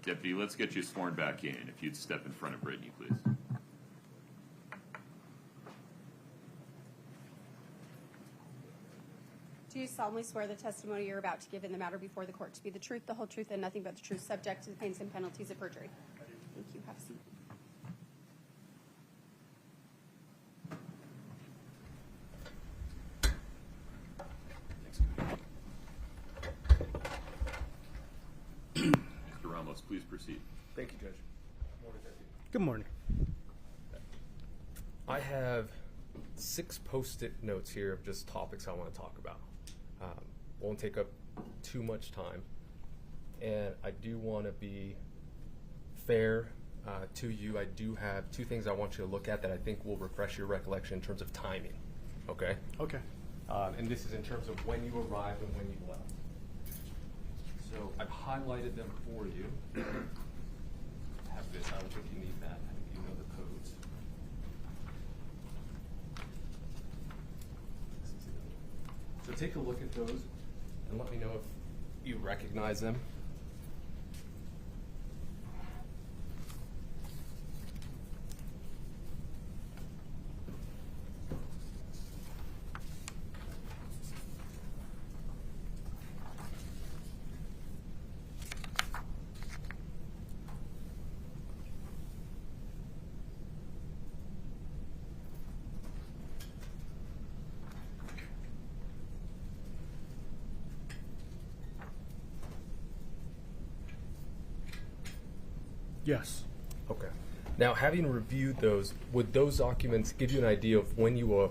Deputy, let's get you sworn back in. If you'd step in front of Brittany, please. Do you solemnly swear the testimony you're about to give in the matter before the court to be the truth, the whole truth, and nothing but the truth, subject to the pains and penalties of perjury? Thank you. Have a seat. Mr. Ramos, please proceed. Thank you, Judge. Good morning. I have 6 post-it notes here of just topics I want to talk about. Won't take up too much time. And I do want to be fair to you. I do have 2 things I want you to look at that I think will refresh your recollection in terms of timing. Okay? Okay. And this is in terms of when you arrived and when you left. So I've highlighted them for you. Have this. I don't think you need that. I think you know the codes. So take a look at those and let me know if you recognize them. Yes. Okay. Now, having reviewed those, would those documents give you an idea of when you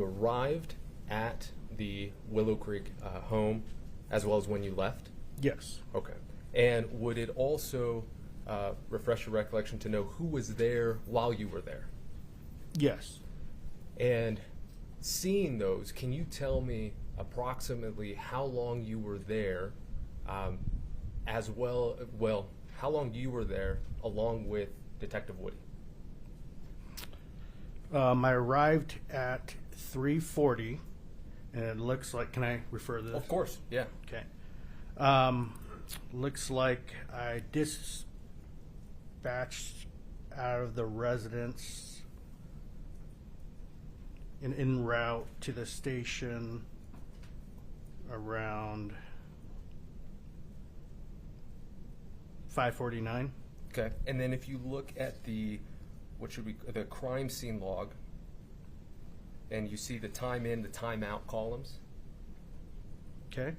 arrived at the Willow Creek home, as well as when you left? Yes. Okay. And would it also refresh your recollection to know who was there while you were there? Yes. And seeing those, can you tell me approximately how long you were there, as well, how long you were there along with Detective Woody? I arrived at 3:40, and it looks like, can I refer to this? Of course, yeah. Okay. Looks like I dispatched out of the residence en route to the station around 5:49. Okay. And then if you look at the crime scene log, and you see the time in, the time out columns, Okay.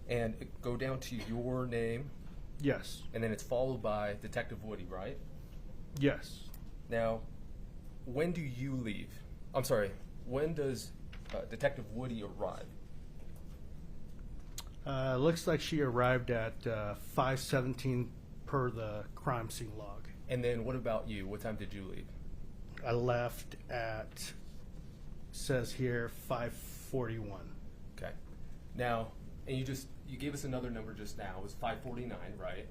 and go down to your name, Yes. and then it's followed by Detective Woody, right? Yes. Now, when do you leave? I'm sorry, when does Detective Woody arrive? Looks like she arrived at 5:17 per the crime scene log. And then what about you? What time did you leave? I left at, says here, 5:41. Okay. Now, and you gave us another number just now. It was 5:49, right?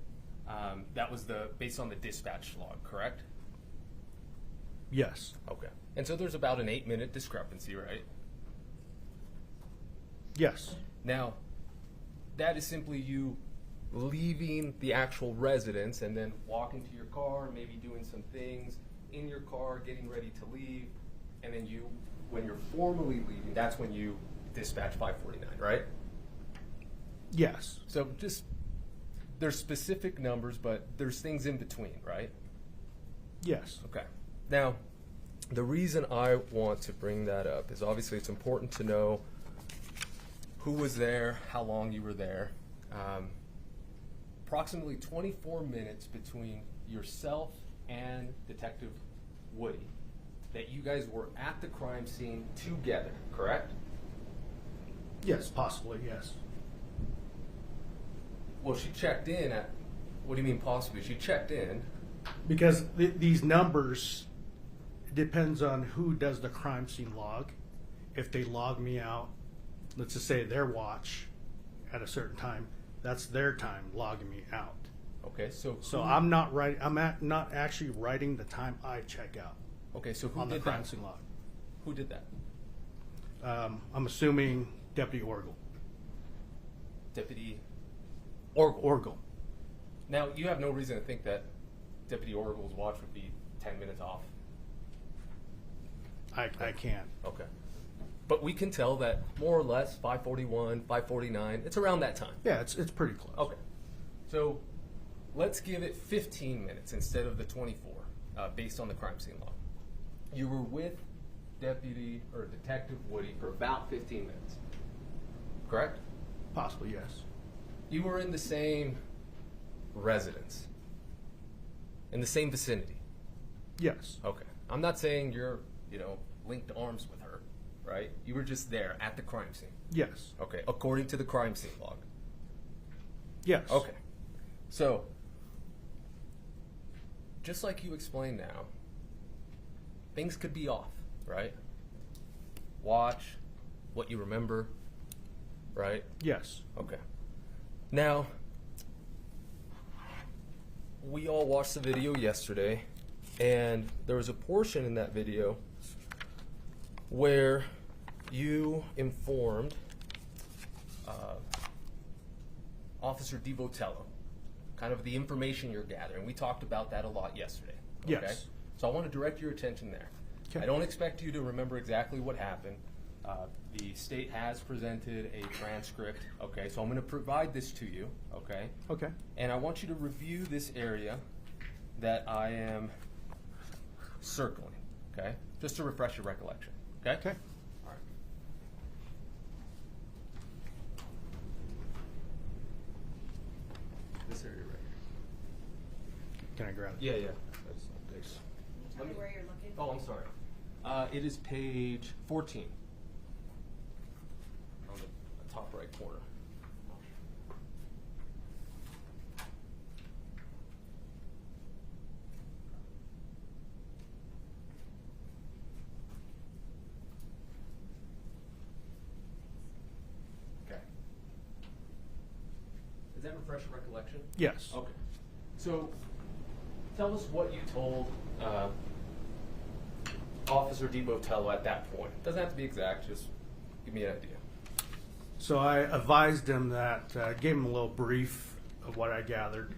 That was based on the dispatch log, correct? Yes. Okay. And so there's about an 8-minute discrepancy, right? Yes. Now, that is simply you leaving the actual residence and then walking to your car, maybe doing some things in your car, getting ready to leave, and then when you're formally leaving, that's when you dispatch 5:49, right? Yes. So there's specific numbers, but there's things in between, right? Yes. Okay. Now, the reason I want to bring that up is obviously it's important to know who was there, how long you were there. Approximately 24 minutes between yourself and Detective Woody that you guys were at the crime scene together, correct? Yes, possibly, yes. Well, she checked in at, what do you mean possibly? She checked in. Because these numbers depends on who does the crime scene log. If they log me out, let's just say their watch at a certain time, that's their time logging me out. Okay, so I'm not right. Not actually writing the time I check out. Okay, so who on the did crime that? scene log? Who did that? I'm assuming Deputy Orgel. Deputy Orgel. Now, you have no reason to think that Deputy Oracle's watch would be 10 minutes off. I can't. Okay. But we can tell that more or less 5:41, 5:49, it's around that time. Yeah, it's pretty close. Okay. So let's give it 15 minutes instead of the 24, based on the crime scene log. You were with Detective Woody for about 15 minutes, correct? Possibly, yes. You were in the same residence, in the same vicinity. Yes. Okay. I'm not saying you're, linked arms with her, right? You were just there at the crime scene. Yes. Okay. According to the crime scene log. Yes. Okay. So, just like you explained now, things could be off, right? Watch what you remember, right? Yes. Okay. Now, we all watched the video yesterday, and there was a portion in that video where you informed Officer DiVotello, kind of the information you're gathering. We talked about that a lot yesterday. Okay? Yes. So I want to direct your attention there. Okay. I don't expect you to remember exactly what happened. The state has presented a transcript, okay? So I'm going to provide this to you, okay? Okay. And I want you to review this area that I am circling, okay? Just to refresh your recollection, okay? Okay. All right. This area right here. Can I grab it? Yeah. Thanks. Tell me where you're looking. Oh, I'm sorry. It is page 14. On the top right corner. Okay. Does that refresh your recollection? Yes. Okay. So, tell us what you told Officer DiVotello at that point. Doesn't have to be exact, just give me an idea. So I advised him that, gave him a little brief of what I gathered,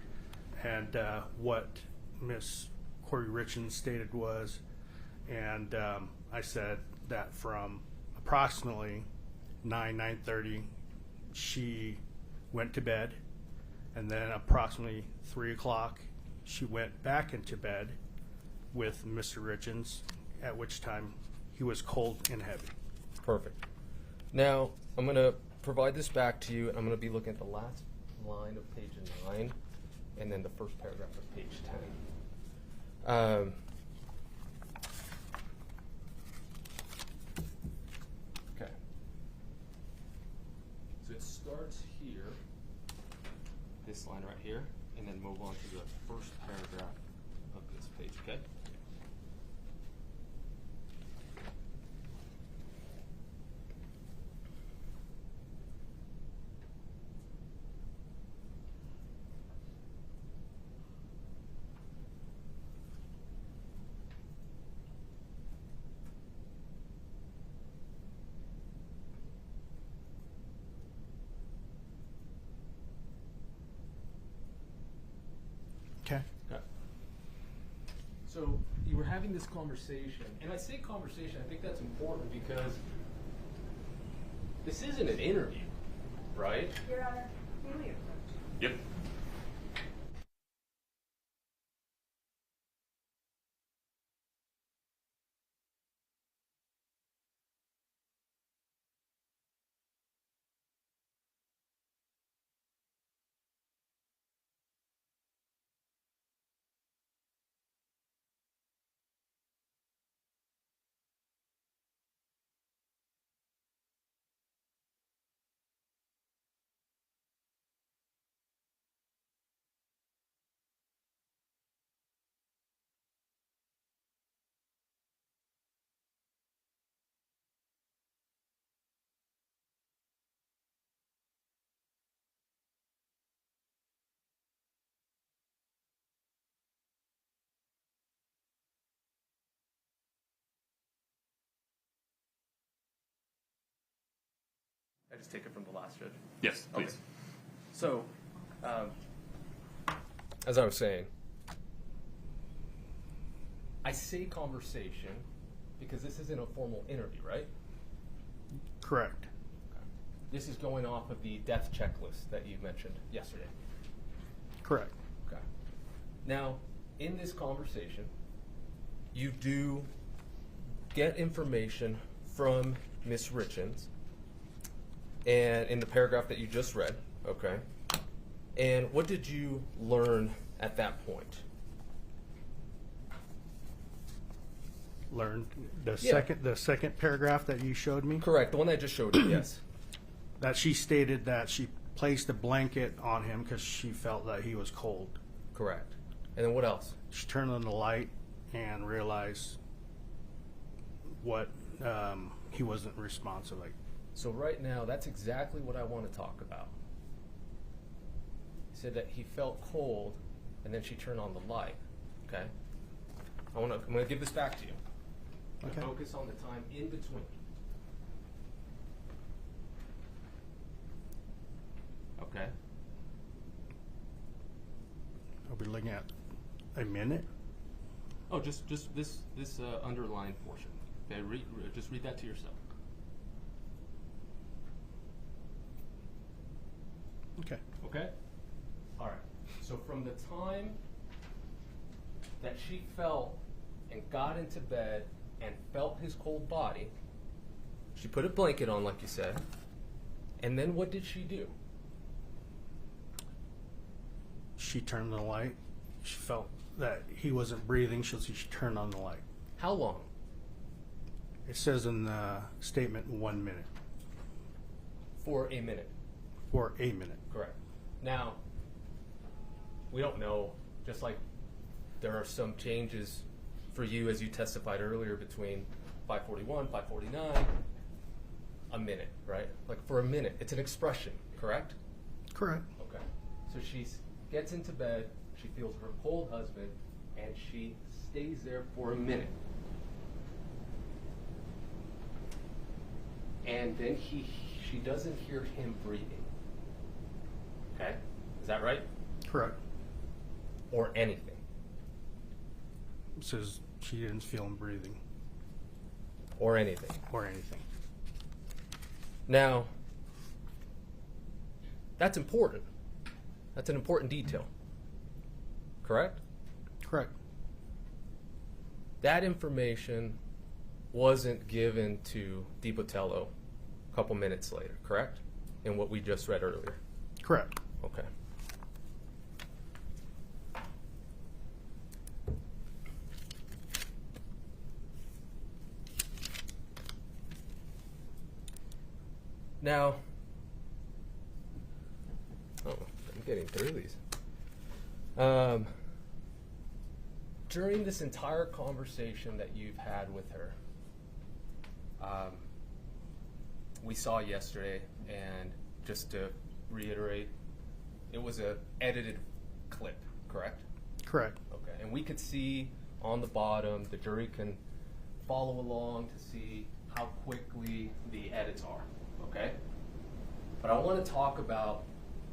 and what Miss Kouri Richins stated was, and I said that from approximately 9:30, she went to bed, and then approximately 3 o'clock, she went back into bed with Mr. Richins, at which time he was cold and heavy. Perfect. Now, I'm going to provide this back to you, and I'm going to be looking at the last line of page 9, and then the first paragraph of page 10. Okay. So it starts here, this line right here, and then move on to the first paragraph of this page, okay? Okay. Okay. So you were having this conversation, and I say conversation, I think that's important because this isn't an interview, right? Your Honor, may we approach? Yep. I just take it from the last judge. Yes, please. So, as I was saying, I say conversation because this isn't a formal interview, right? Correct. This is going off of the death checklist that you mentioned yesterday. Correct. Okay. Now, in this conversation, you do get information from Miss Richins, and in the paragraph that you just read, okay? And what did you learn at that point? Learned the Yeah. second paragraph that you showed me, Correct, the one I just showed you, yes. that she stated that she placed a blanket on him because she felt that he was cold. Correct. And then what else? She turned on the light and realized what he wasn't responsive. Like, So right now, that's exactly what I want to talk about. He said that he felt cold, and then she turned on the light. Okay. I'm gonna give this back to you. I'm gonna Okay. focus on the time in between. Okay. are we looking at a minute? Oh, just this underlined portion. Okay. Just read that to yourself. Okay. Okay? All right. So from the time that she felt and got into bed and felt his cold body, she put a blanket on, like you said, and then what did she do? She turned on the light. She felt that he wasn't breathing, so she turned on the light. How long? It says in the statement 1 minute. For a minute. For a minute. Correct. Now, we don't know, just like there are some changes for you as you testified earlier between 5:41, 5:49, a minute, right? Like for a minute. It's an expression, correct? Correct. Okay. So she gets into bed, she feels her cold husband, and she stays there for a minute. And then she doesn't hear him breathing. Okay? Is that right? Correct. Or anything. It says she didn't feel him breathing Or anything. or anything. Now, that's important. That's an important detail. Correct? Correct. That information wasn't given to DiBotello a couple minutes later, correct? In what we just read earlier. Correct. Okay. Now, I'm getting through these. During this entire conversation that you've had with her, we saw yesterday, and just to reiterate, it was a edited clip, correct? Correct. Okay, and we could see on the bottom, the jury can follow along to see how quickly the edits are, okay? But I want to talk about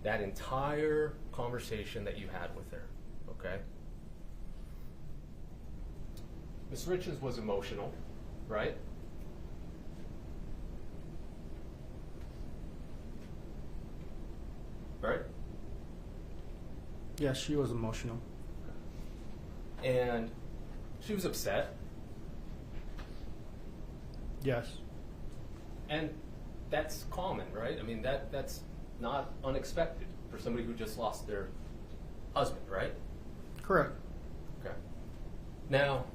that entire conversation that you had with her, okay? Ms. Richins was emotional, right? Right? Yes, she was emotional. And she was upset, Yes. and that's common, right? I mean, that's not unexpected for somebody who just lost their husband, right? Correct. Okay. Now,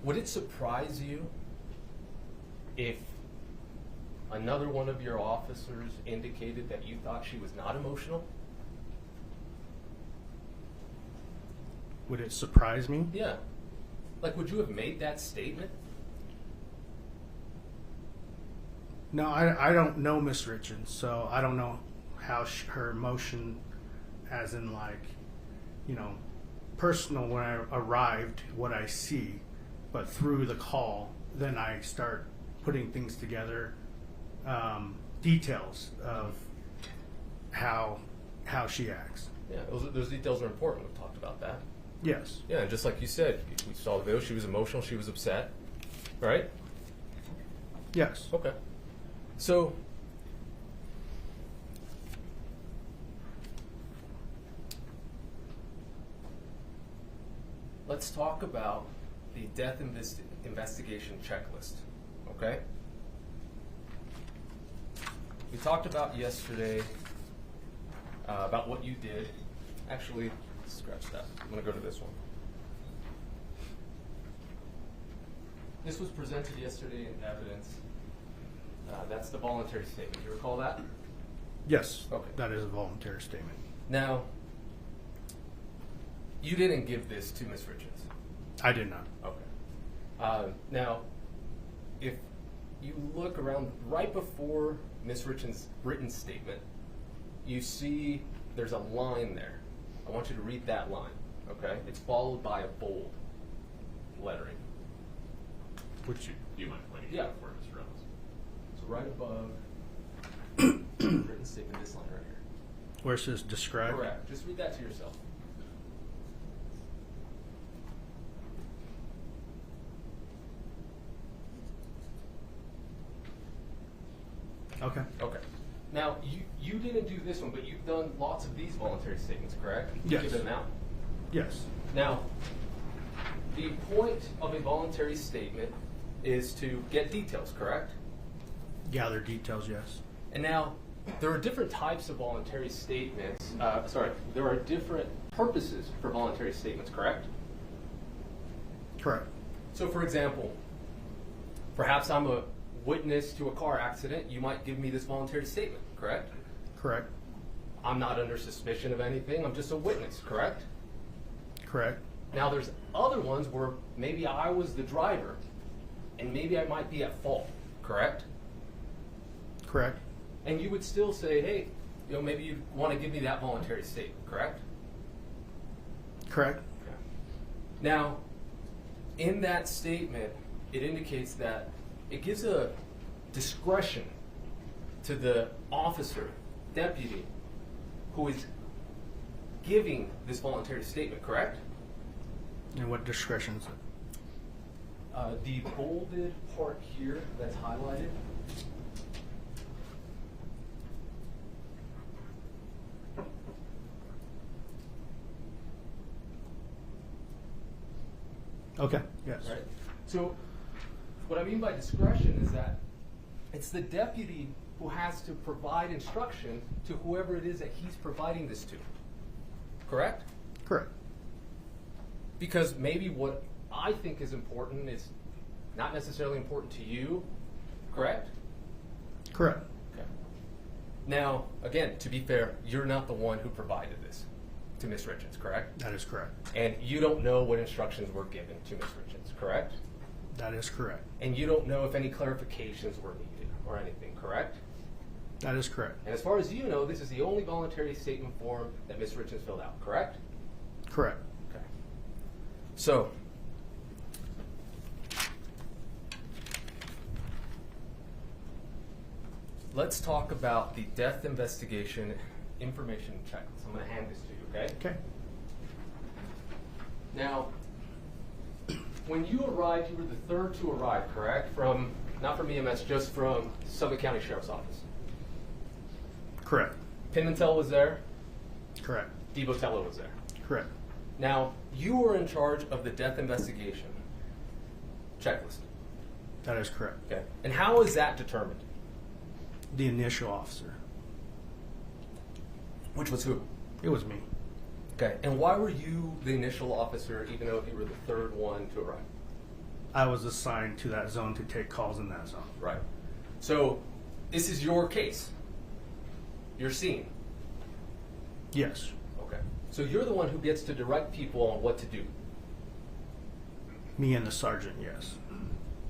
would it surprise you if another one of your officers indicated that you thought she was not emotional? Would it surprise me? Yeah. Like, would you have made that statement? No, I don't know Miss Richins, so I don't know how her emotion, as in like, personal when I arrived, what I see, but through the call, then I start putting things together, details of how she acts. Yeah, those details are important. We've talked about that. Yes. Yeah, and just like you said, we saw the video. She was emotional. She was upset. Right? Yes. Okay. So, let's talk about the death investigation checklist. Okay? We talked about yesterday about what you did. Actually, scratch that. I'm going to go to this one. This was presented yesterday in evidence. That's the voluntary statement. You recall that? Yes. Okay. That is a voluntary statement. Now, you didn't give this to Ms. Richins. I did not. Okay. Now, if you look around right before Ms. Richins' written statement, you see there's a line there. I want you to read that line, okay? It's followed by a bold lettering. Which Do you mind pointing Yeah. it out for Mr. Reynolds? So right above written statement, this line right here. where it says describe. Correct. Just read that to yourself. Okay. Okay. Now, you didn't do this one, but you've done lots of these voluntary statements, correct? Yes. Give them out. Yes. Now, the point of a voluntary statement is to get details, correct? Gather details. Yes. And now, there are different types of voluntary statements. There are different purposes for voluntary statements, correct? Correct. So, for example, perhaps I'm a witness to a car accident. You might give me this voluntary statement, correct? Correct. I'm not under suspicion of anything. I'm just a witness, correct? Correct. Now, there's other ones where maybe I was the driver, and maybe I might be at fault, correct? Correct. And you would still say, hey, maybe you want to give me that voluntary statement, correct? Correct. Okay. Now, in that statement, it indicates that it gives a discretion to the officer, deputy, who is giving this voluntary statement, correct? And what discretion is it? The bolded part here that's highlighted. Okay. Yes. Right? So, what I mean by discretion is that it's the deputy who has to provide instruction to whoever it is that he's providing this to. Correct? Correct. Because maybe what I think is important is not necessarily important to you. Correct? Correct. Okay. Now, again, to be fair, you're not the one who provided this to Ms. Richins, correct? That is correct. And you don't know what instructions were given to Ms. Richins, correct? That is correct. And you don't know if any clarifications were needed or anything, correct? That is correct. And as far as you know, this is the only voluntary statement form that Ms. Richins filled out, correct? Correct. Okay. So, let's talk about the death investigation information checklist. I'm going to hand this to you, okay? Okay. Now, when you arrived, you were the third to arrive, correct? Not from EMS, just from Summit County Sheriff's Office. Correct. Pimentel was there. Correct. DeBotello was there. Correct. Now, you were in charge of the death investigation checklist. That is correct. Okay. And how is that determined? The initial officer. Which was who? It was me. Okay. And why were you the initial officer, even though you were the third one to arrive? I was assigned to that zone to take calls in that zone. Right. So, this is your case. Your scene. Yes. Okay. So you're the one who gets to direct people on what to do. Me and the sergeant, yes.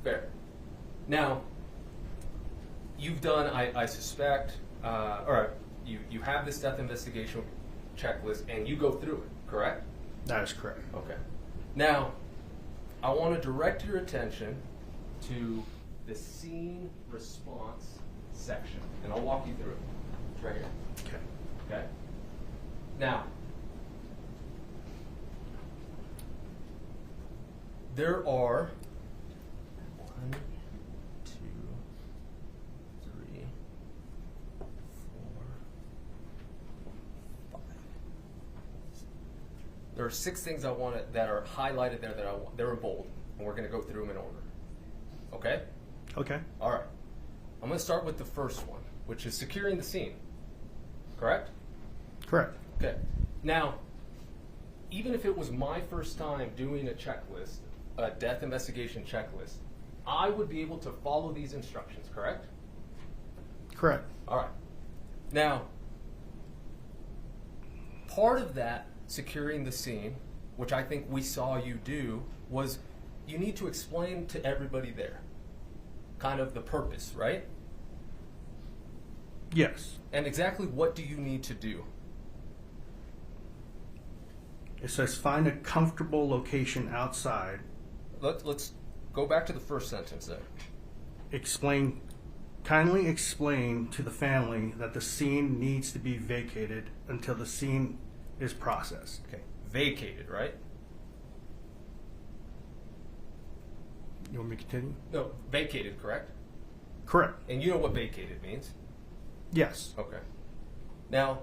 Fair. Now, you've done, I suspect, or you have this death investigation checklist, and you go through it, correct? That is correct. Okay. Now, I want to direct your attention to the scene response section, and I'll walk you through it. It's right here. Okay. Okay? Now, there are 1, 2, 3, 4, 5. There are 6 things I want that are highlighted there that I want. They're in bold, and we're going to go through them in order. Okay? Okay. All right. I'm going to start with the first one, which is securing the scene. Correct? Correct. Okay. Now, even if it was my first time doing a checklist, a death investigation checklist, I would be able to follow these instructions, correct? Correct. All right. Now, part of that securing the scene, which I think we saw you do, was you need to explain to everybody there kind of the purpose, right? Yes. And exactly what do you need to do? It says find a comfortable location outside. Let's go back to the first sentence there. Kindly explain to the family that the scene needs to be vacated until the scene is processed. Okay. Vacated, right? You want me to continue? No, vacated, correct? Correct. And you know what vacated means? Yes. Okay. Now,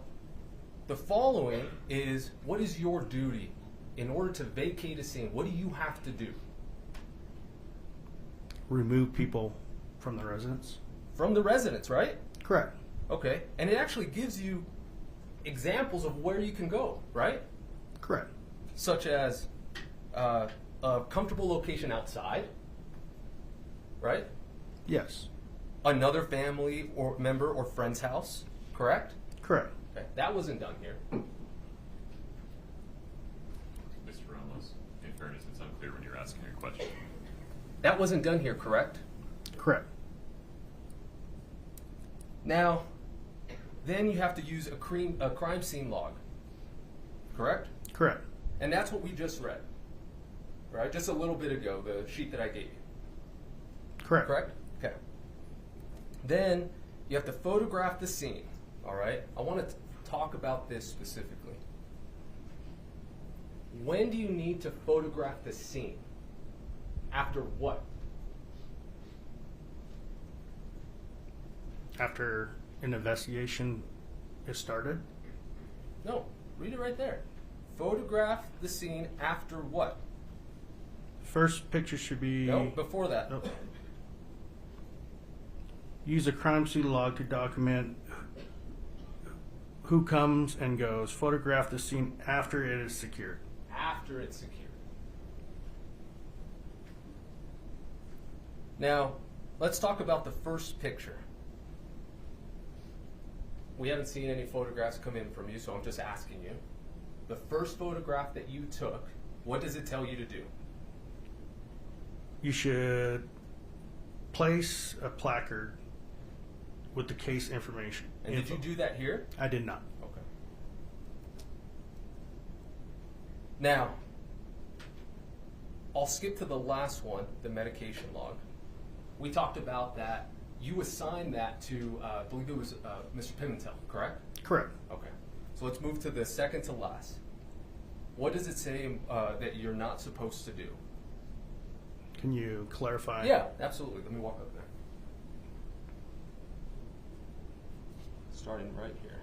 the following is, what is your duty in order to vacate a scene? What do you have to do? Remove people from the residence. From the residence, right? Correct. Okay. And it actually gives you examples of where you can go, right? Correct. Such as a comfortable location outside, right? Yes. Another family or member or friend's house, correct? Correct. Okay. That wasn't done here. Mr. Ramos, in fairness, it's unclear when you're asking your question. That wasn't done here, correct? Correct. Now, then you have to use a crime scene log, correct? Correct. And that's what we just read, right? Just a little bit ago, the sheet that I gave you, Correct. correct? Okay. Then you have to photograph the scene, all right? I want to talk about this specifically. When do you need to photograph the scene? After what? After an investigation is started. No, read it right there. Photograph the scene after what? First picture should be. No, before that. Oh. Use a crime scene log to document who comes and goes. Photograph the scene after it is secured. After it's secured. Now, let's talk about the first picture. We haven't seen any photographs come in from you, so I'm just asking you. The first photograph that you took, what does it tell you to do? You should place a placard with the case information. And did you do that here? I did not. Okay. Now, I'll skip to the last one, the medication log. We talked about that. You assigned that to, I believe it was Mr. Pimentel, correct? Correct. Okay. So let's move to the second to last. What does it say that you're not supposed to do? Can you clarify? Yeah, absolutely. Let me walk up there. Starting right here.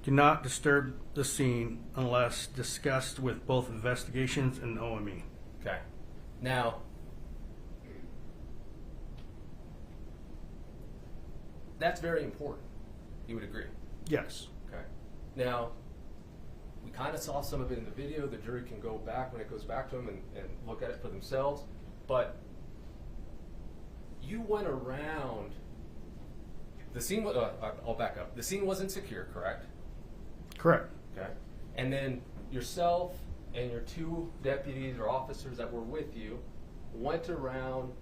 Do not disturb the scene unless discussed with both investigations and OME. Okay. Now, that's very important. You would agree? Yes. Okay. Now, we kind of saw some of it in the video. The jury can go back when it goes back to them and look at it for themselves. But you went around. The scene. I'll back up. The scene wasn't secure, correct? Correct. Okay. And then yourself and your 2 deputies or officers that were with you went around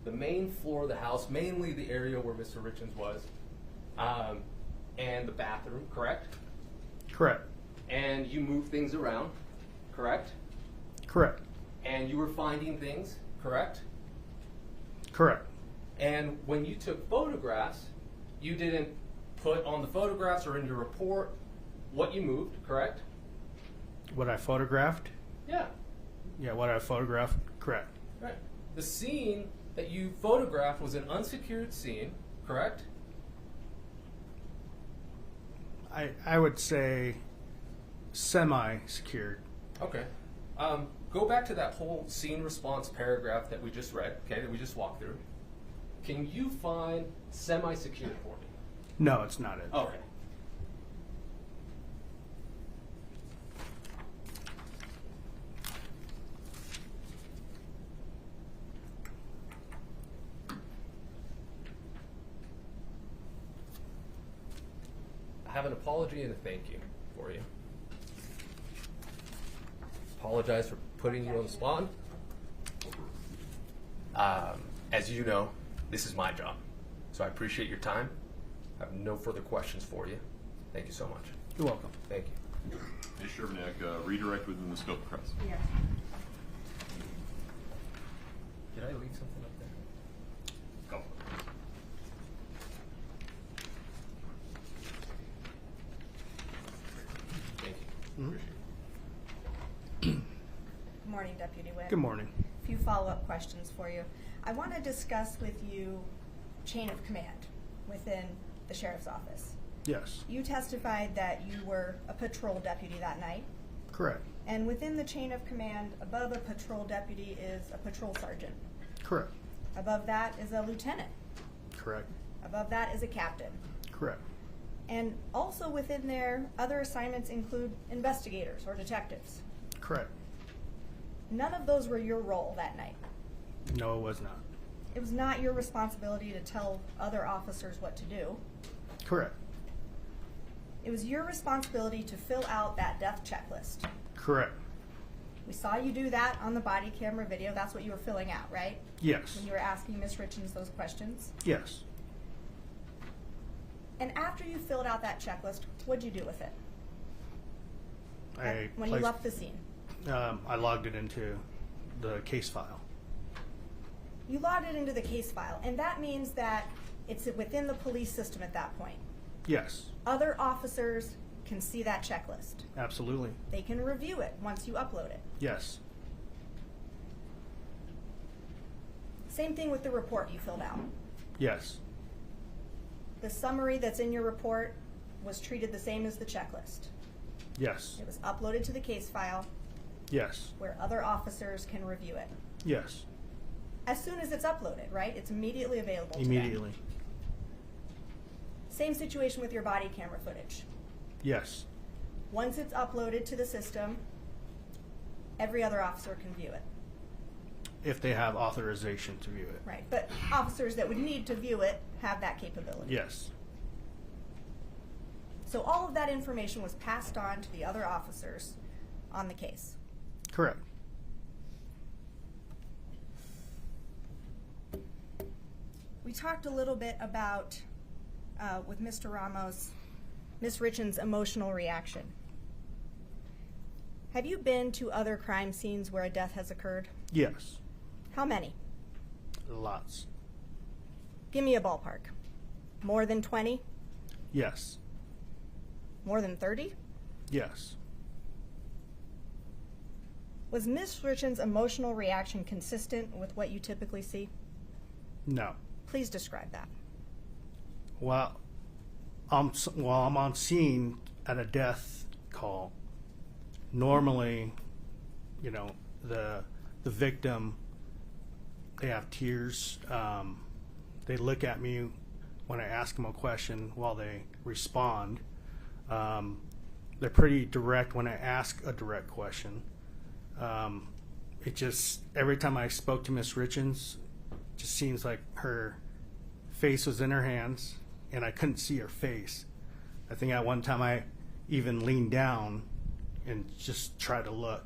the main floor of the house, mainly the area where Mr. Richins was, and the bathroom, correct? Correct. And you moved things around, correct? Correct. And you were finding things, correct? Correct. And when you took photographs, you didn't put on the photographs or in your report what you moved, correct? What I photographed? Yeah. Yeah, what I photographed, correct. Right. The scene that you photographed was an unsecured scene, correct? I would say semi-secured. Okay. Go back to that whole scene response paragraph that we just read, okay, that we just walked through. Can you find semi-secured for me? No, it's not it. Okay. I have an apology and a thank you for you. Apologize for putting you on the spot. As you know, this is my job, so I appreciate your time. I have no further questions for you. Thank you so much. You're welcome. Thank you. Ms. Shervnak, redirect within the scope of press. Yes. Did I leave something up there? Go. Thank you. Appreciate it. Good morning, Deputy Nguyen. Good morning. A few follow-up questions for you. I want to discuss with you chain of command within the sheriff's office. Yes, You testified that you were a patrol deputy that night, correct. and within the chain of command, above a patrol deputy is a patrol sergeant. Correct. Above that is a lieutenant. Correct. Above that is a captain. Correct. And also within there, other assignments include investigators or detectives. Correct. None of those were your role that night. No, it was not. It was not your responsibility to tell other officers what to do. Correct. It was your responsibility to fill out that death checklist. Correct. We saw you do that on the body camera video. That's what you were filling out, right? Yes. When you were asking Ms. Richins those questions. Yes. And after you filled out that checklist, what'd you do with it? When you placed- left the scene. I logged it into the case file. You logged it into the case file, and that means that it's within the police system at that point. Yes, Other officers can see that checklist. absolutely. They can review it once you upload it. Yes. Same thing with the report you filled out. Yes. The summary that's in your report was treated the same as the checklist. Yes. It was uploaded to the case file Yes. where other officers can review it. Yes. As soon as it's uploaded, right? It's immediately available to them. Immediately. Same situation with your body camera footage. Yes. Once it's uploaded to the system, every other officer can view it. If they have authorization to view it. Right. But officers that would need to view it have that capability. Yes. So all of that information was passed on to the other officers on the case. Correct. We talked a little bit about, with Mr. Ramos, Ms. Richins' emotional reaction. Have you been to other crime scenes where a death has occurred? Yes. How many? Lots. Give me a ballpark. More than 20? Yes. More than 30? Yes. Was Ms. Richins' emotional reaction consistent with what you typically see? No. Please describe that. Well, while I'm on scene at a death call, normally, you know, the victim, they have tears. They look at me when I ask them a question while they respond. They're pretty direct when I ask a direct question. It just, every time I spoke to Miss Richins, it just seems like her face was in her hands and I couldn't see her face. I think at one time I even leaned down and just tried to look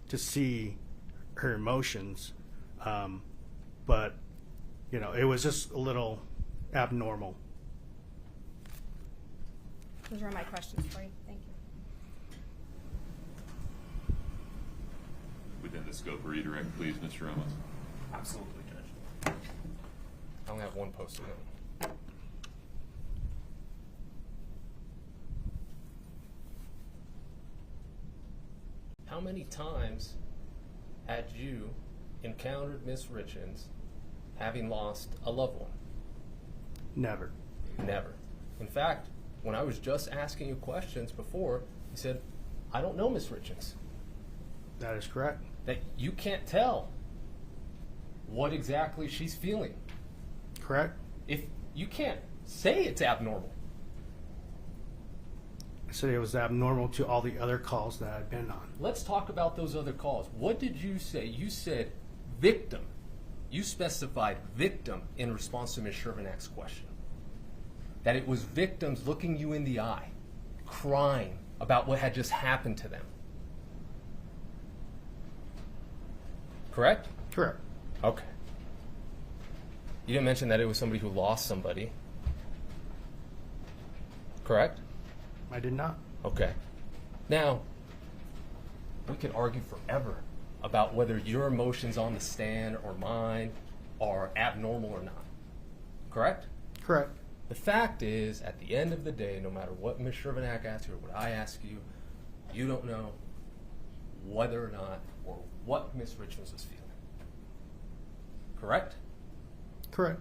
to see her emotions. But, you know, it was just a little abnormal. Those are my questions for you. Thank you. Within the scope, redirect, please, Mr. Ramos. Absolutely, Judge. I only have one post-it note. How many times had you encountered Miss Richins having lost a loved one? Never. Never. In fact, when I was just asking you questions before, you said, I don't know Miss Richins. That is correct. That you can't tell what exactly she's feeling. Correct. If you can't say it's abnormal. I said it was abnormal to all the other calls that I've been on. Let's talk about those other calls. What did you say? You said victim. You specified victim in response to Ms. Shervinak's question. That it was victims looking you in the eye, crying about what had just happened to them. Correct? Correct. Okay. You didn't mention that it was somebody who lost somebody. Correct? I did not. Okay. Now, we could argue forever about whether your emotions on the stand or mine are abnormal or not. Correct? Correct. The fact is, at the end of the day, no matter what Ms. Shervinak asks you or what I ask you, you don't know whether or not or what Ms. Richins was feeling. Correct? Correct.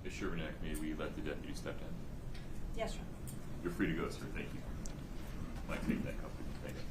Ms. Shervinak, may we let the deputy step down? Yes, sir. You're free to go, sir. Thank you. Might take that company. Thank you.